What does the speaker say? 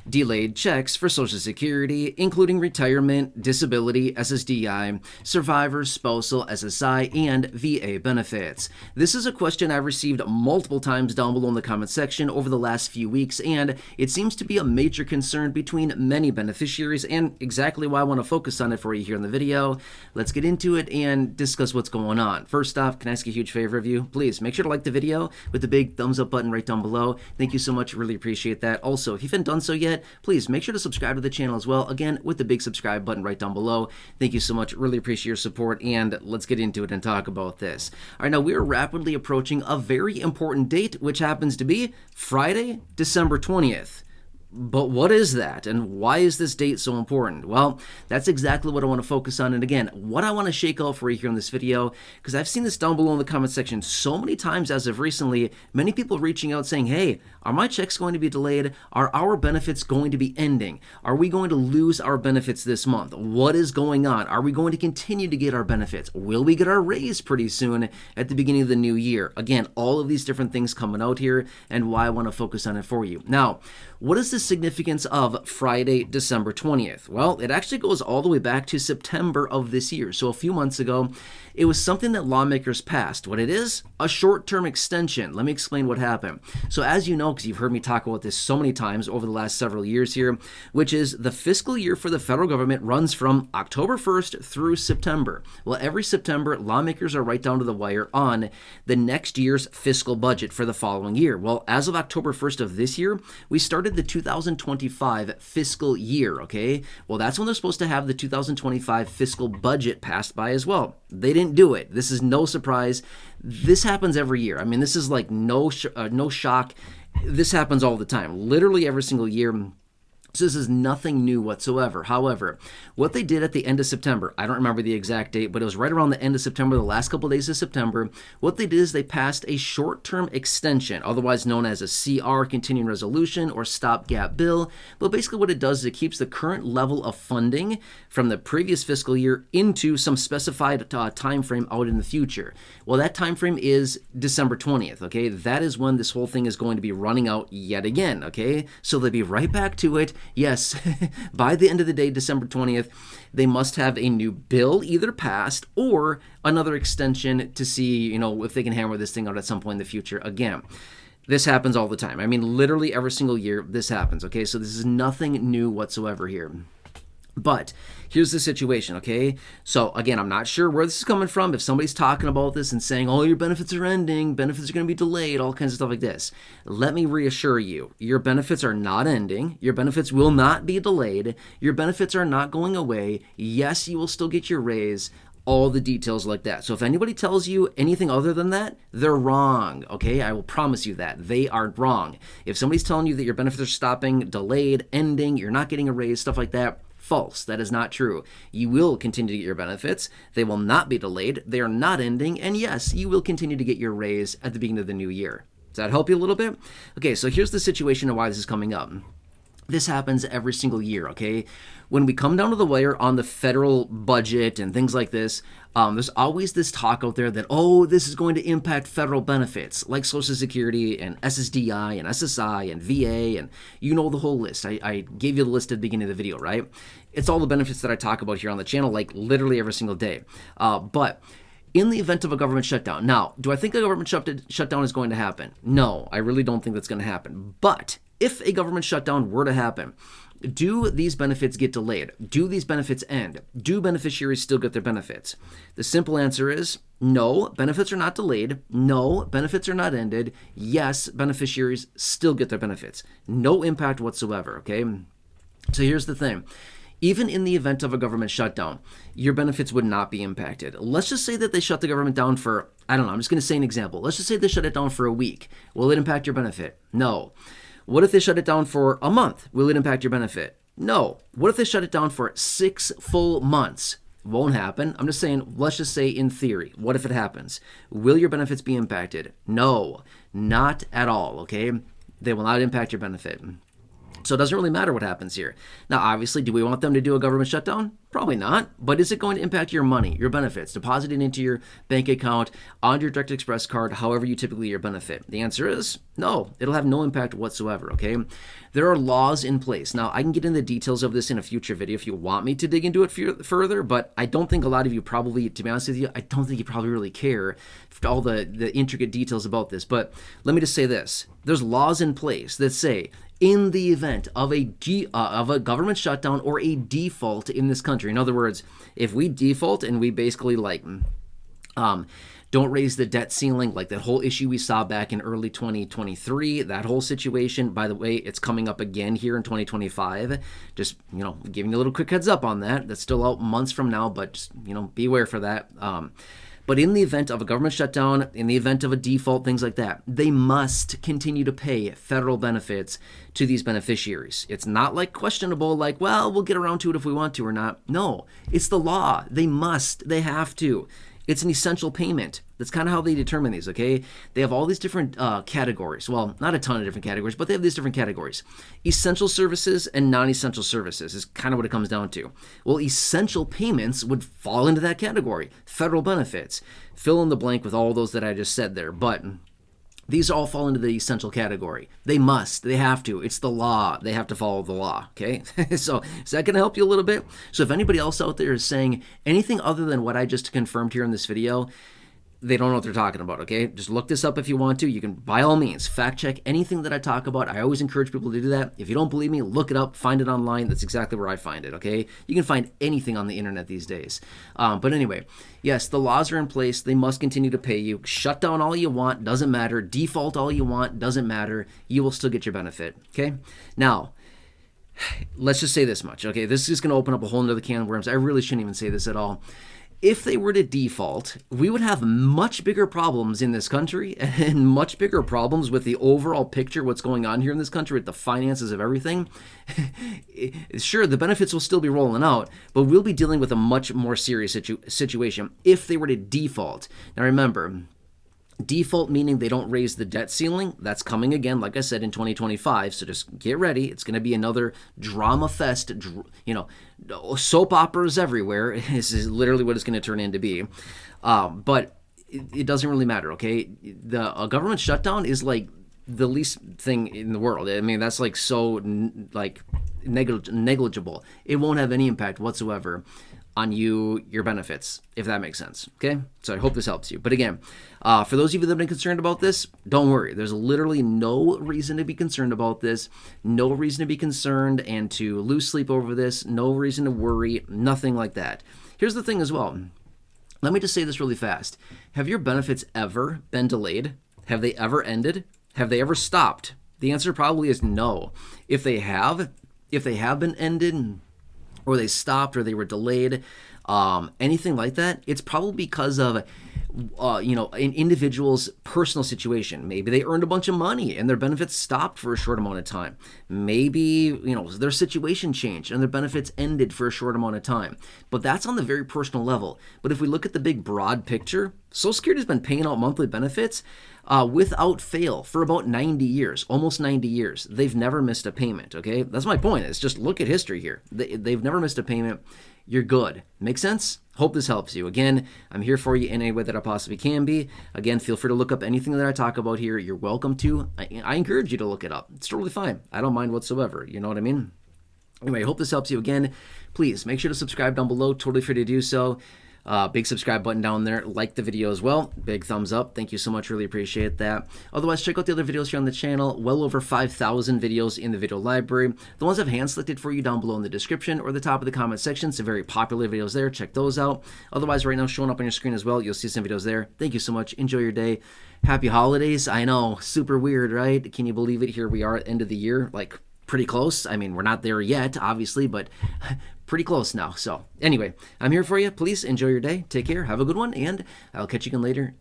delayed checks for Social Security, including retirement, disability, SSDI, survivor, spousal, SSI, and VA benefits. This is a question I've received multiple times down below in the comment section over the last few weeks, and it seems to be a major concern between many beneficiaries, and exactly why I want to focus on it for you here in the video. Let's get into it and discuss what's going on. First off, can I ask a huge favor of you? Please make sure to like the video with the big thumbs up button right down below. Thank you so much, really appreciate that. Also, if you haven't done so yet, please make sure to subscribe to the channel as well, again with the big subscribe button right down below. Thank you so much, really appreciate your support, and let's get into it and talk about this. All right, now we are rapidly approaching a very important date, which happens to be Friday, December 20th. But what is that, and why is this date so important? Well, that's exactly what I want to focus on, and again, what I want to shake out for you here in this video, because I've seen this down below in the comment section so many times as of recently, many people reaching out saying, hey, are my checks going to be delayed? Are our benefits going to be ending? Are we going to lose our benefits this month? What is going on? Are we going to continue to get our benefits? Will we get our raise pretty soon at the beginning of the new year? Again, all of these different things coming out here, and why I want to focus on it for you. Now, what is the significance of Friday, December 20th? Well, it actually goes all the way back to September of this year. So a few months ago, it was something that lawmakers passed. What it is? A short-term extension. Let me explain what happened. So as you know, because you've heard me talk about this so many times over the last several years here, which is the fiscal year for the federal government runs from October 1st through September. Well, every September, lawmakers are right down to the wire on the next year's fiscal budget for the following year. Well, as of October 1st of this year, we started the 2025 fiscal year, okay? Well, that's when they're supposed to have the 2025 fiscal budget passed by as well. They didn't do it. This is no surprise. This happens every year. I mean, this is like no shock. This happens all the time, literally every single year. So this is nothing new whatsoever. However, what they did at the end of September, I don't remember the exact date, but it was right around the end of September, the last couple of days of September. What they did is they passed a short-term extension, otherwise known as a CR, continuing resolution, or stopgap bill. But basically what it does is it keeps the current level of funding from the previous fiscal year into some specified time frame out in the future. Well, that time frame is December 20th, okay? That is when this whole thing is going to be running out yet again, okay? So they'll be right back to it. Yes, by the end of the day, December 20th, they must have a new bill either passed or another extension to see, if they can hammer this thing out at some point in the future again. This happens all the time. I mean, literally every single year this happens, okay? So this is nothing new whatsoever here. But here's the situation, okay? So again, I'm not sure where this is coming from. If somebody's talking about this and saying, oh, your benefits are ending, benefits are going to be delayed, all kinds of stuff like this, let me reassure you, your benefits are not ending. Your benefits will not be delayed. Your benefits are not going away. Yes, you will still get your raise. All the details like that. So if anybody tells you anything other than that, they're wrong, okay? I will promise you that. They are wrong. If somebody's telling you that your benefits are stopping, delayed, ending, you're not getting a raise, stuff like that, false. That is not true. You will continue to get your benefits. They will not be delayed. They are not ending. And yes, you will continue to get your raise at the beginning of the new year. Does that help you a little bit? Okay, so here's the situation and why this is coming up. This happens every single year, okay? When we come down to the wire on the federal budget and things like this, there's always this talk out there that, oh, this is going to impact federal benefits like Social Security and SSDI and SSI and VA, and the whole list. I gave you the list at the beginning of the video, right? It's all the benefits that I talk about here on the channel, like literally every single day. But in the event of a government shutdown, now, do I think a government shutdown is going to happen? No, I really don't think that's going to happen. But if a government shutdown were to happen, do these benefits get delayed? Do these benefits end? Do beneficiaries still get their benefits? The simple answer is no, benefits are not delayed. No, benefits are not ended. Yes, beneficiaries still get their benefits. No impact whatsoever, okay? So here's the thing. Even in the event of a government shutdown, your benefits would not be impacted. Let's just say that they shut the government down for, I don't know, I'm just going to say an example. Let's just say they shut it down for a week. Will it impact your benefit? No. What if they shut it down for a month? Will it impact your benefit? No. What if they shut it down for 6 full months? Won't happen. I'm just saying, let's just say in theory, what if it happens? Will your benefits be impacted? No, not at all, okay? They will not impact your benefit. So it doesn't really matter what happens here. Now, obviously, do we want them to do a government shutdown? Probably not. But is it going to impact your money, your benefits, deposited into your bank account, on your Direct Express card, however you typically your benefit? The answer is no. It'll have no impact whatsoever, okay? There are laws in place. Now, I can get into the details of this in a future video if you want me to dig into it further, but I don't think a lot of you probably, to be honest with you, I don't think you probably really care for all the intricate details about this. But let me just say this. There's laws in place that say, in the event of a government shutdown or a default in this country. In other words, if we default and we basically don't raise the debt ceiling, like that whole issue we saw back in early 2023, that whole situation, by the way, it's coming up again here in 2025. Just, giving you a little quick heads up on that. That's still out months from now, but just, beware for that. But in the event of a government shutdown, in the event of a default, things like that, they must continue to pay federal benefits to these beneficiaries. It's not like questionable, like, well, we'll get around to it if we want to or not. No, it's the law. They must. They have to. It's an essential payment. That's kind of how they determine these, okay? They have all these different categories. Well, not a ton of different categories, but they have these different categories. Essential services and non-essential services is kind of what it comes down to. Well, essential payments would fall into that category. Federal benefits. Fill in the blank with all those that I just said there, but these all fall into the essential category. They must. They have to. It's the law. They have to follow the law, okay? So is that going to help you a little bit? So if anybody else out there is saying anything other than what I just confirmed here in this video, they don't know what they're talking about, okay? Just look this up if you want to. You can, by all means, fact check anything that I talk about. I always encourage people to do that. If you don't believe me, look it up, find it online. That's exactly where I find it, okay? You can find anything on the internet these days. But anyway, yes, the laws are in place. They must continue to pay you. Shut down all you want, doesn't matter. Default all you want, doesn't matter. You will still get your benefit, okay? Now, let's just say this much, okay? This is going to open up a whole nother can of worms. I really shouldn't even say this at all. If they were to default, we would have much bigger problems in this country and much bigger problems with the overall picture, what's going on here in this country, with the finances of everything. Sure, the benefits will still be rolling out, but we'll be dealing with a much more serious situation if they were to default. Now remember, default meaning they don't raise the debt ceiling. That's coming again, like I said, in 2025. So just get ready. It's going to be another drama fest. Soap operas everywhere. This is literally what it's going to turn into be. But it doesn't really matter, okay? A government shutdown is like the least thing in the world. I mean, that's like so negligible. It won't have any impact whatsoever on your benefits, if that makes sense, okay? So I hope this helps you. But again, for those of you that have been concerned about this, don't worry. There's literally no reason to be concerned about this, no reason to be concerned and to lose sleep over this, no reason to worry, nothing like that. Here's the thing as well. Let me just say this really fast. Have your benefits ever been delayed? Have they ever ended? Have they ever stopped? The answer probably is no. If they have been ended, or they stopped, or they were delayed, anything like that, it's probably because of an individual's personal situation. Maybe they earned a bunch of money and their benefits stopped for a short amount of time. Maybe their situation changed and their benefits ended for a short amount of time. But that's on the very personal level. But if we look at the big broad picture, Social Security has been paying out monthly benefits without fail for about 90 years, almost 90 years. They've never missed a payment, okay? That's my point. It's just look at history here. They've never missed a payment. You're good. Make sense? Hope this helps you. Again, I'm here for you in any way that I possibly can be. Again, feel free to look up anything that I talk about here. You're welcome to. I encourage you to look it up. It's totally fine. I don't mind whatsoever. You know what I mean? Anyway, I hope this helps you. Again, please make sure to subscribe down below. Totally free to do so. Big subscribe button down there. Like the video as well. Big thumbs up. Thank you so much. Really appreciate that. Otherwise, check out the other videos here on the channel. Well over 5,000 videos in the video library. The ones I've hand selected for you down below in the description or the top of the comment section. Some very popular videos there. Check those out. Otherwise, right now showing up on your screen as well. You'll see some videos there. Thank you so much. Enjoy your day. Happy holidays. I know, super weird, right? Can you believe it? Here we are at the end of the year. Like, pretty close. I mean, we're not there yet, obviously, but pretty close now. So anyway, I'm here for you. Please enjoy your day. Take care. Have a good one. And I'll catch you again later.